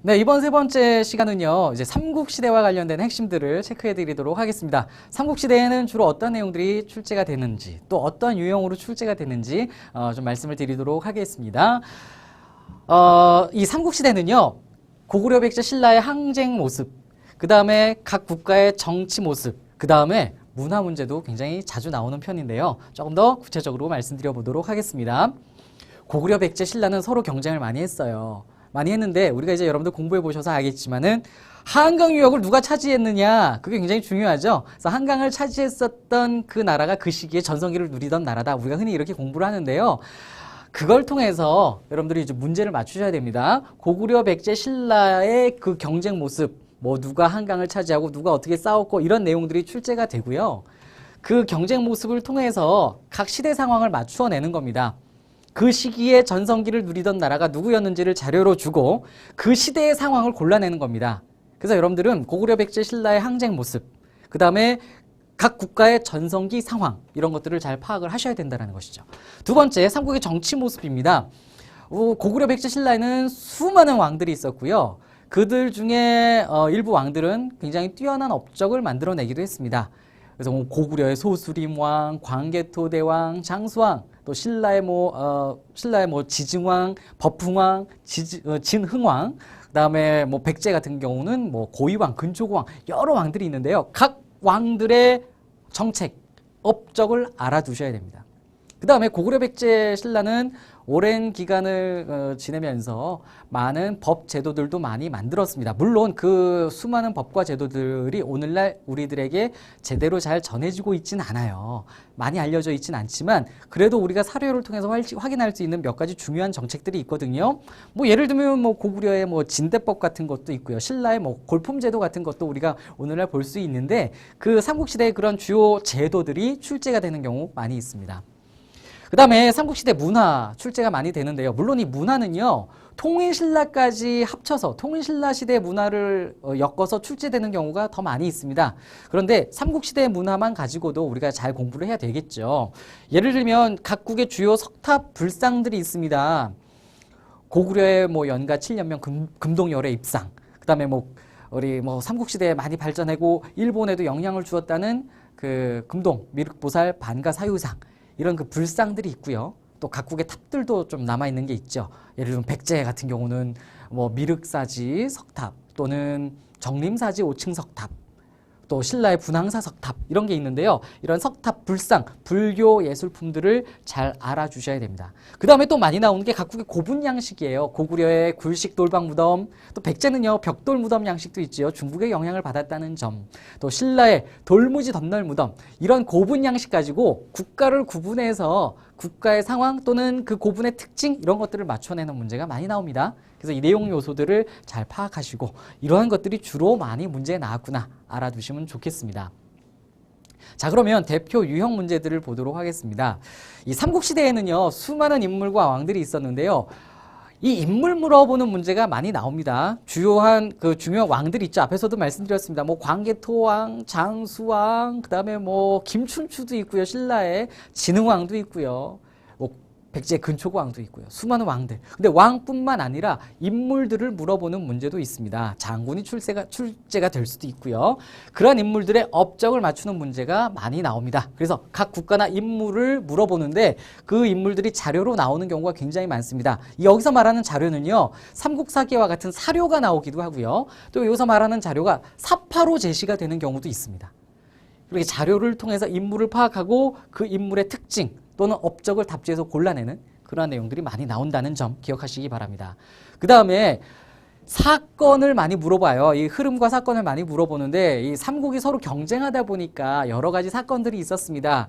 네, 이번 세 번째 시간은요, 이제 삼국시대와 관련된 핵심들을 체크해 드리도록 하겠습니다. 삼국시대에는 주로 어떤 내용들이 출제가 되는지, 또 어떤 유형으로 출제가 되는지 좀 말씀을 드리도록 하겠습니다. 이 삼국시대는요, 고구려 백제 신라의 항쟁 모습, 그 다음에 각 국가의 정치 모습, 그 다음에 문화 문제도 굉장히 자주 나오는 편인데요. 조금 더 구체적으로 말씀드려 보도록 하겠습니다. 고구려 백제 신라는 서로 경쟁을 많이 했어요. 많이 했는데 우리가 이제 여러분들 공부해 보셔서 알겠지만은 한강 유역을 누가 차지했느냐, 그게 굉장히 중요하죠. 그래서 한강을 차지했었던 그 나라가 그 시기에 전성기를 누리던 나라다. 우리가 흔히 이렇게 공부를 하는데요. 그걸 통해서 여러분들이 이제 문제를 맞추셔야 됩니다. 고구려 백제 신라의 그 경쟁 모습, 뭐 누가 한강을 차지하고 누가 어떻게 싸웠고 이런 내용들이 출제가 되고요. 그 경쟁 모습을 통해서 각 시대 상황을 맞추어내는 겁니다. 그 시기에 전성기를 누리던 나라가 누구였는지를 자료로 주고 그 시대의 상황을 골라내는 겁니다. 그래서 여러분들은 고구려 백제 신라의 항쟁 모습, 그 다음에 각 국가의 전성기 상황, 이런 것들을 잘 파악을 하셔야 된다는 것이죠. 두 번째, 삼국의 정치 모습입니다. 고구려 백제 신라에는 수많은 왕들이 있었고요. 그들 중에 일부 왕들은 굉장히 뛰어난 업적을 만들어내기도 했습니다. 그래서 고구려의 소수림왕, 광개토대왕, 장수왕, 또 신라의 지증왕, 법흥왕, 진흥왕, 그다음에 백제 같은 경우는 고의왕, 근초고왕, 여러 왕들이 있는데요. 각 왕들의 정책, 업적을 알아두셔야 됩니다. 그다음에 고구려 백제 신라는 오랜 기간을 지내면서 많은 법 제도들도 많이 만들었습니다. 물론 그 수많은 법과 제도들이 오늘날 우리들에게 제대로 잘 전해지고 있진 않아요. 많이 알려져 있진 않지만 그래도 우리가 사료를 통해서 확인할 수 있는 몇 가지 중요한 정책들이 있거든요. 예를 들면 고구려의 진대법 같은 것도 있고요. 신라의 골품제도 같은 것도 우리가 오늘날 볼 수 있는데 그 삼국시대의 그런 주요 제도들이 출제가 되는 경우 많이 있습니다. 그 다음에 삼국시대 문화 출제가 많이 되는데요. 물론 이 문화는요, 통일신라까지 합쳐서 통일신라 시대 문화를 엮어서 출제되는 경우가 더 많이 있습니다. 그런데 삼국시대 문화만 가지고도 우리가 잘 공부를 해야 되겠죠. 예를 들면 각국의 주요 석탑 불상들이 있습니다. 고구려의 연가 7년명 금동열의 입상, 그 다음에 우리 삼국시대에 많이 발전하고 일본에도 영향을 주었다는 그 금동 미륵보살 반가사유상, 이런 그 불상들이 있고요. 또 각국의 탑들도 좀 남아있는 게 있죠. 예를 들면 백제 같은 경우는 미륵사지 석탑, 또는 정림사지 5층 석탑, 또 신라의 분황사 석탑, 이런 게 있는데요. 이런 석탑 불상, 불교 예술품들을 잘 알아주셔야 됩니다. 그 다음에 또 많이 나오는 게 각국의 고분 양식이에요. 고구려의 굴식 돌방 무덤, 또 백제는요 벽돌 무덤 양식도 있지요. 중국의 영향을 받았다는 점, 또 신라의 돌무지 덧널 무덤, 이런 고분 양식 가지고 국가를 구분해서 국가의 상황 또는 그 고분의 특징, 이런 것들을 맞춰내는 문제가 많이 나옵니다. 그래서 이 내용 요소들을 잘 파악하시고 이러한 것들이 주로 많이 문제에 나왔구나 알아두시면 좋겠습니다. 자, 그러면 대표 유형 문제들을 보도록 하겠습니다. 이 삼국시대에는요 수많은 인물과 왕들이 있었는데요. 이 인물 물어보는 문제가 많이 나옵니다. 주요한 그 중요한 왕들이 있죠. 앞에서도 말씀드렸습니다. 광개토왕, 장수왕, 그 다음에 김춘추도 있고요. 신라의 진흥왕도 있고요. 백제 근초고왕도 있고요. 수많은 왕들. 근데 왕뿐만 아니라 인물들을 물어보는 문제도 있습니다. 장군이 출제가 될 수도 있고요. 그러한 인물들의 업적을 맞추는 문제가 많이 나옵니다. 그래서 각 국가나 인물을 물어보는데 그 인물들이 자료로 나오는 경우가 굉장히 많습니다. 여기서 말하는 자료는요, 삼국사기와 같은 사료가 나오기도 하고요. 또 여기서 말하는 자료가 사파로 제시가 되는 경우도 있습니다. 이렇게 자료를 통해서 인물을 파악하고 그 인물의 특징 또는 업적을 답지해서 골라내는 그러한 내용들이 많이 나온다는 점 기억하시기 바랍니다. 그 다음에 사건을 많이 물어봐요. 이 흐름과 사건을 많이 물어보는데 이 삼국이 서로 경쟁하다 보니까 여러 가지 사건들이 있었습니다.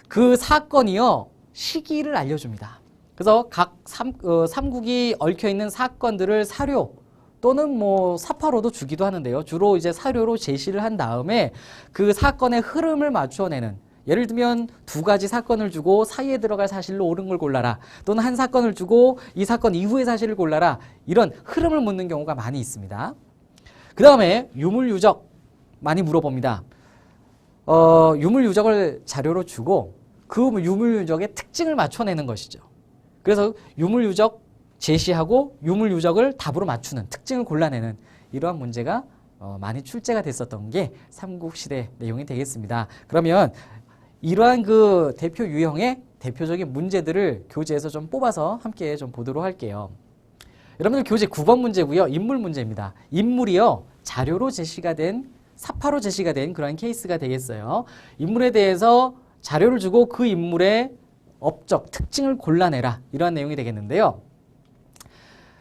그 사건이요, 시기를 알려줍니다. 그래서 각 삼국이 얽혀있는 사건들을 사료 또는 사파로도 주기도 하는데요. 주로 이제 사료로 제시를 한 다음에 그 사건의 흐름을 맞춰내는, 예를 들면 두 가지 사건을 주고 사이에 들어갈 사실로 옳은 걸 골라라, 또는 한 사건을 주고 이 사건 이후의 사실을 골라라, 이런 흐름을 묻는 경우가 많이 있습니다. 그 다음에 유물유적 많이 물어봅니다. 유물유적을 자료로 주고 그 유물유적의 특징을 맞춰내는 것이죠. 그래서 유물유적 제시하고 유물유적을 답으로 맞추는 특징을 골라내는 이러한 문제가 많이 출제가 됐었던 게 삼국시대 내용이 되겠습니다. 그러면 이러한 그 대표 유형의 대표적인 문제들을 교재에서 좀 뽑아서 함께 좀 보도록 할게요. 여러분들 교재 9번 문제고요. 인물 문제입니다. 인물이요. 자료로 제시가 된 사파로 제시가 된 그런 케이스가 되겠어요. 인물에 대해서 자료를 주고 그 인물의 업적, 특징을 골라내라. 이러한 내용이 되겠는데요.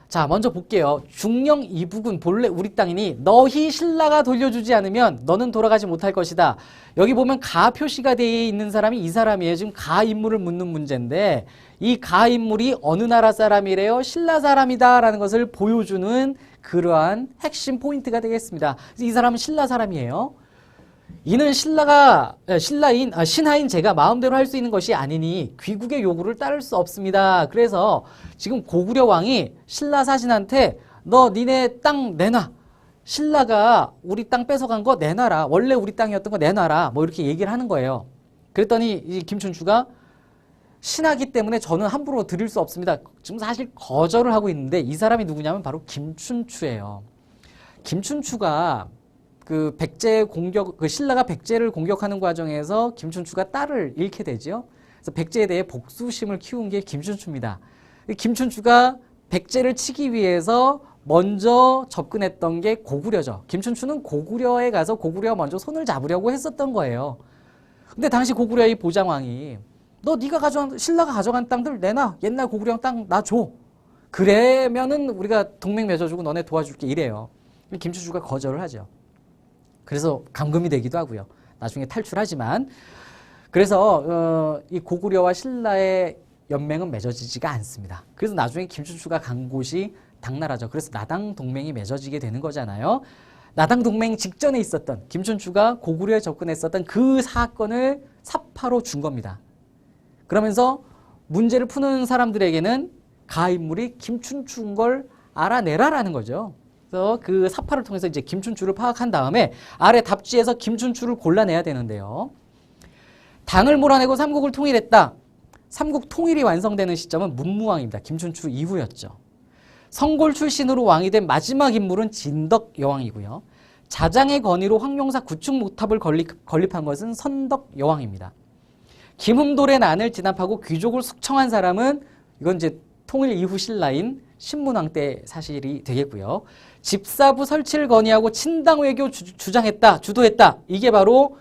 자, 먼저 볼게요. 중령 이북은 본래 우리 땅이니 너희 신라가 돌려주지 않으면 너는 돌아가지 못할 것이다. 여기 보면 가 표시가 되어 있는 사람이 이 사람이에요. 지금 가 인물을 묻는 문제인데 이 가 인물이 어느 나라 사람이래요? 신라 사람이다 라는 것을 보여주는 그러한 핵심 포인트가 되겠습니다. 이 사람은 신라 사람이에요. 이는 신하인 제가 마음대로 할 수 있는 것이 아니니 귀국의 요구를 따를 수 없습니다. 그래서 지금 고구려 왕이 신라 사신한테 너 니네 땅 내놔. 신라가 우리 땅 뺏어간 거 내놔라. 원래 우리 땅이었던 거 내놔라. 뭐 이렇게 얘기를 하는 거예요. 그랬더니 이 김춘추가 신하기 때문에 저는 함부로 드릴 수 없습니다. 지금 사실 거절을 하고 있는데 이 사람이 누구냐면 바로 김춘추예요. 김춘추가 그 신라가 백제를 공격하는 과정에서 김춘추가 딸을 잃게 되죠. 그래서 백제에 대해 복수심을 키운 게 김춘추입니다. 김춘추가 백제를 치기 위해서 먼저 접근했던 게 고구려죠. 김춘추는 고구려에 가서 고구려 먼저 손을 잡으려고 했었던 거예요. 근데 당시 고구려의 보장왕이 신라가 가져간 땅들 내놔. 옛날 고구려 땅 나 줘. 그러면은 우리가 동맹 맺어주고 너네 도와줄게 이래요. 김춘추가 거절을 하죠. 그래서 감금이 되기도 하고요. 나중에 탈출하지만 그래서 이 고구려와 신라의 연맹은 맺어지지가 않습니다. 그래서 나중에 김춘추가 간 곳이 당나라죠. 그래서 나당 동맹이 맺어지게 되는 거잖아요. 나당 동맹 직전에 있었던 김춘추가 고구려에 접근했었던 그 사건을 사파로 준 겁니다. 그러면서 문제를 푸는 사람들에게는 가인물이 김춘추인 걸 알아내라라는 거죠. 그래서 그 사파를 통해서 이제 김춘추를 파악한 다음에 아래 답지에서 김춘추를 골라내야 되는데요. 당을 몰아내고 삼국을 통일했다. 삼국 통일이 완성되는 시점은 문무왕입니다. 김춘추 이후였죠. 성골 출신으로 왕이 된 마지막 인물은 진덕 여왕이고요. 자장의 건의로 황룡사 구축 목탑을 건립한 것은 선덕 여왕입니다. 김흠돌의 난을 진압하고 귀족을 숙청한 사람은 이건 이제 통일 이후 신라인 신문왕 때 사실이 되겠고요. 집사부 설치를 건의하고 친당 외교 주도했다. 이게 바로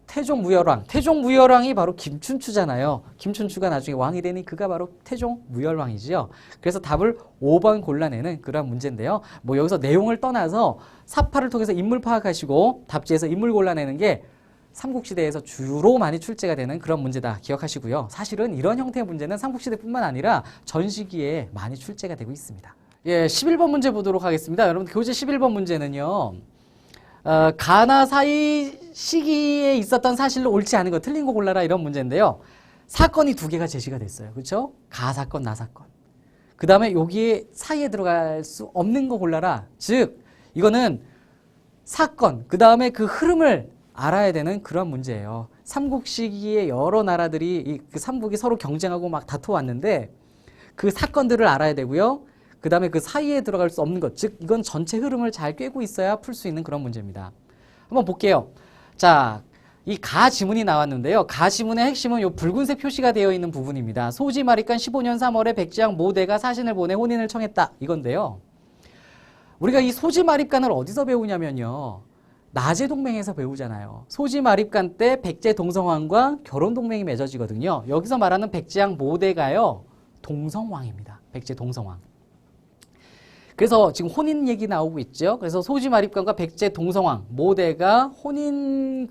태종무열왕. 태종무열왕이 바로 김춘추잖아요. 김춘추가 나중에 왕이 되니 그가 바로 태종무열왕이지요. 그래서 답을 5번 골라내는 그런 문제인데요. 뭐 여기서 내용을 떠나서 사파를 통해서 인물 파악하시고 답지에서 인물 골라내는 게 삼국시대에서 주로 많이 출제가 되는 그런 문제다 기억하시고요. 사실은 이런 형태의 문제는 삼국시대뿐만 아니라 전 시기에 많이 출제가 되고 있습니다. 예, 11번 문제 보도록 하겠습니다. 여러분 교재 11번 문제는요. 가나 사이 시기에 있었던 사실로 옳지 않은 거 틀린 거 골라라 이런 문제인데요. 사건이 두 개가 제시가 됐어요. 그렇죠? 가 사건, 나 사건. 그 다음에 여기에 사이에 들어갈 수 없는 거 골라라. 즉 이거는 사건, 그 다음에 그 흐름을 알아야 되는 그런 문제예요. 삼국 시기에 여러 나라들이 그 삼국이 서로 경쟁하고 막 다퉈왔는데 그 사건들을 알아야 되고요. 그 다음에 그 사이에 들어갈 수 없는 것, 즉 이건 전체 흐름을 잘 꿰고 있어야 풀 수 있는 그런 문제입니다. 한번 볼게요. 자, 이 가 지문이 나왔는데요. 가 지문의 핵심은 이 붉은색 표시가 되어 있는 부분입니다. 소지마립간 15년 3월에 백제왕 모대가 사신을 보내 혼인을 청했다. 이건데요. 우리가 이 소지마립간을 어디서 배우냐면요. 나제동맹에서 배우잖아요. 소지마립간 때 백제 동성왕과 결혼동맹이 맺어지거든요. 여기서 말하는 백제왕 모대가요. 동성왕입니다. 백제 동성왕. 그래서 지금 혼인 얘기 나오고 있죠. 그래서 소지마립간과 백제 동성왕 모대가 혼인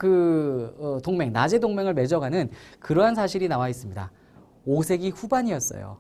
동맹, 나제동맹을 맺어가는 그러한 사실이 나와 있습니다. 5세기 후반이었어요.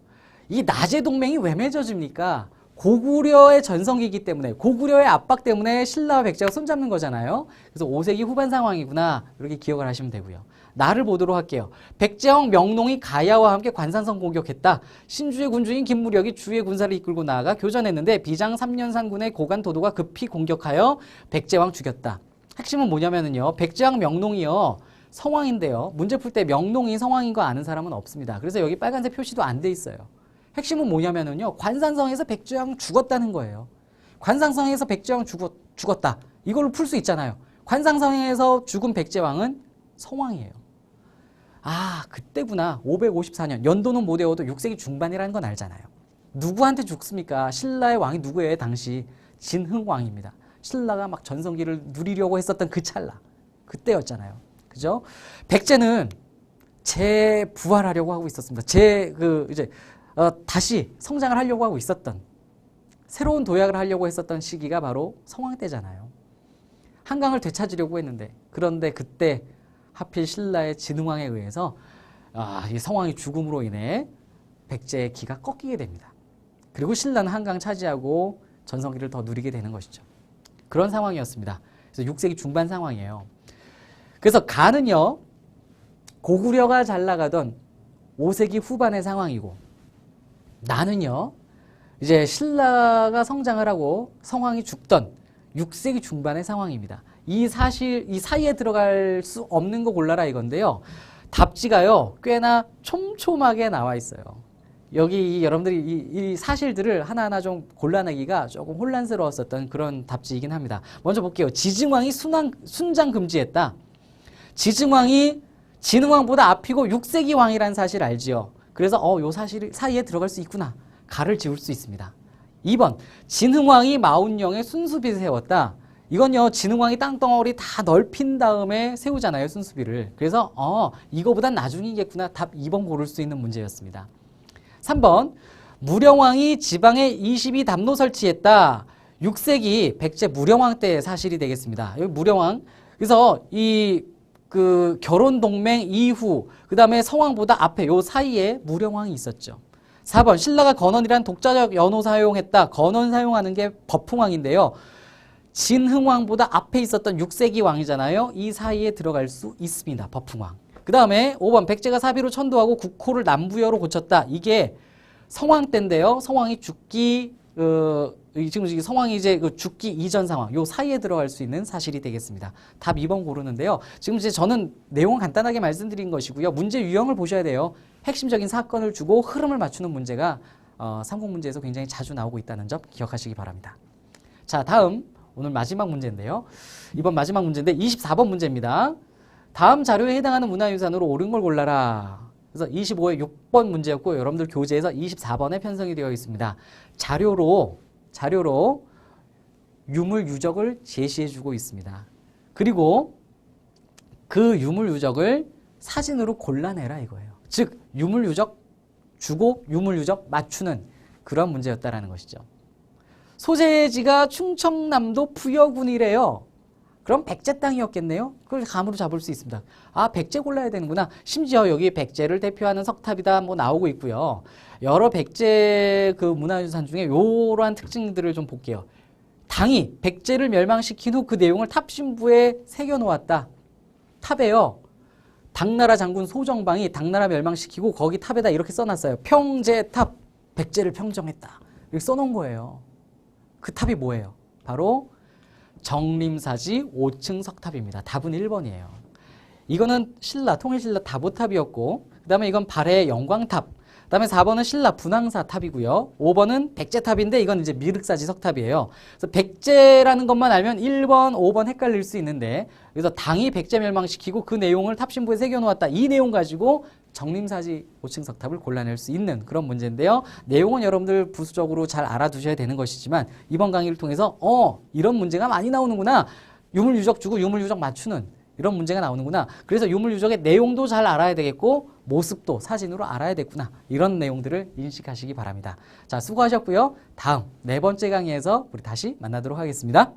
이 나제동맹이 왜 맺어집니까? 고구려의 전성기이기 때문에 고구려의 압박 때문에 신라와 백제가 손잡는 거잖아요. 그래서 5세기 후반 상황이구나 이렇게 기억을 하시면 되고요. 나를 보도록 할게요. 백제왕 명농이 가야와 함께 관산성 공격했다. 신주의 군주인 김무력이 주의 군사를 이끌고 나아가 교전했는데 비장 3년 상군의 고관 도도가 급히 공격하여 백제왕 죽였다. 핵심은 뭐냐면요. 백제왕 명농이요. 성왕인데요. 문제 풀 때 명농이 성왕인 거 아는 사람은 없습니다. 그래서 여기 빨간색 표시도 안 돼 있어요. 핵심은 뭐냐면은요. 관산성에서 백제왕 죽었다는 거예요. 관상성에서 백제왕 죽었다. 이걸로 풀 수 있잖아요. 관상성에서 죽은 백제왕은 성왕이에요. 아, 그때구나. 554년. 연도는 못 외워도 6세기 중반이라는 건 알잖아요. 누구한테 죽습니까? 신라의 왕이 누구예요? 당시 진흥왕입니다. 신라가 막 전성기를 누리려고 했었던 그 찰나. 그때였잖아요. 그죠? 백제는 재부활하려고 하고 있었습니다. 다시 성장을 하려고 하고 있었던, 새로운 도약을 하려고 했었던 시기가 바로 성왕 때잖아요. 한강을 되찾으려고 했는데, 그런데 그때 하필 신라의 진흥왕에 의해서 이 성왕이 죽음으로 인해 백제의 기가 꺾이게 됩니다. 그리고 신라는 한강 차지하고 전성기를 더 누리게 되는 것이죠. 그런 상황이었습니다. 그래서 6세기 중반 상황이에요. 그래서 가는요, 고구려가 잘 나가던 5세기 후반의 상황이고, 나는요, 이제 신라가 성장을 하고 성왕이 죽던 6세기 중반의 상황입니다. 이 사이에 들어갈 수 없는 거 골라라 이건데요. 답지가요, 꽤나 촘촘하게 나와 있어요. 여기 여러분들이 이 사실들을 하나하나 좀 골라내기가 조금 혼란스러웠었던 그런 답지이긴 합니다. 먼저 볼게요. 지증왕이 순장 금지했다. 지증왕이 진흥왕보다 앞이고 6세기 왕이라는 사실 알지요. 그래서 요 사실 사이에 들어갈 수 있구나. 가를 지울 수 있습니다. 2번, 진흥왕이 마운령의 순수비를 세웠다. 이건요, 진흥왕이 땅덩어리 다 넓힌 다음에 세우잖아요, 순수비를. 그래서 이거보단 나중이겠구나. 답 2번 고를 수 있는 문제였습니다. 3번, 무령왕이 지방에 22담로 설치했다. 6세기 백제 무령왕 때의 사실이 되겠습니다. 여기 무령왕. 그래서 그 결혼 동맹 이후, 그 다음에 성왕보다 앞에 요 사이에 무령왕이 있었죠. 4번, 신라가 건원이란 독자적 연호 사용했다. 건원 사용하는 게 법흥왕인데요. 진흥왕보다 앞에 있었던 6세기 왕이잖아요. 이 사이에 들어갈 수 있습니다. 법흥왕. 그 다음에 5번, 백제가 사비로 천도하고 국호를 남부여로 고쳤다. 이게 성왕 때인데요. 성왕이 죽기, 지금 성왕이 이제 죽기 이전 상황, 요 사이에 들어갈 수 있는 사실이 되겠습니다. 답 2번 고르는데요. 지금 이제 저는 내용은 간단하게 말씀드린 것이고요. 문제 유형을 보셔야 돼요. 핵심적인 사건을 주고 흐름을 맞추는 문제가 삼국 문제에서 굉장히 자주 나오고 있다는 점 기억하시기 바랍니다. 자, 다음 오늘 마지막 문제인데요. 이번 마지막 문제인데 24번 문제입니다. 다음 자료에 해당하는 문화유산으로 옳은 걸 골라라. 그래서 25에 6번 문제였고 여러분들 교재에서 24번에 편성이 되어 있습니다. 자료로 유물 유적을 제시해주고 있습니다. 그리고 그 유물 유적을 사진으로 골라내라 이거예요. 즉 유물 유적 주고 유물 유적 맞추는 그런 문제였다라는 것이죠. 소재지가 충청남도 부여군이래요. 그럼 백제 땅이었겠네요. 그걸 감으로 잡을 수 있습니다. 아, 백제 골라야 되는구나. 심지어 여기 백제를 대표하는 석탑이다 뭐 나오고 있고요. 여러 백제 그 문화유산 중에 이러한 특징들을 좀 볼게요. 당이 백제를 멸망시킨 후 그 내용을 탑신부에 새겨놓았다. 탑에요. 당나라 장군 소정방이 당나라 멸망시키고 거기 탑에다 이렇게 써놨어요. 평제탑, 백제를 평정했다. 이렇게 써놓은 거예요. 그 탑이 뭐예요? 바로 정림사지 5층 석탑입니다. 답은 1번이에요. 이거는 신라, 통일신라 다보탑이었고, 그 다음에 이건 발해 영광탑, 그 다음에 4번은 신라 분황사 탑이고요. 5번은 백제탑인데 이건 이제 미륵사지 석탑이에요. 그래서 백제라는 것만 알면 1번, 5번 헷갈릴 수 있는데, 그래서 당이 백제 멸망시키고 그 내용을 탑신부에 새겨놓았다. 이 내용 가지고 정림사지 5층 석탑을 골라낼 수 있는 그런 문제인데요. 내용은 여러분들 부수적으로 잘 알아두셔야 되는 것이지만 이번 강의를 통해서 이런 문제가 많이 나오는구나. 유물유적 주고 유물유적 맞추는 이런 문제가 나오는구나. 그래서 유물유적의 내용도 잘 알아야 되겠고 모습도 사진으로 알아야 되겠구나. 이런 내용들을 인식하시기 바랍니다. 자, 수고하셨고요. 다음 4번째 강의에서 우리 다시 만나도록 하겠습니다.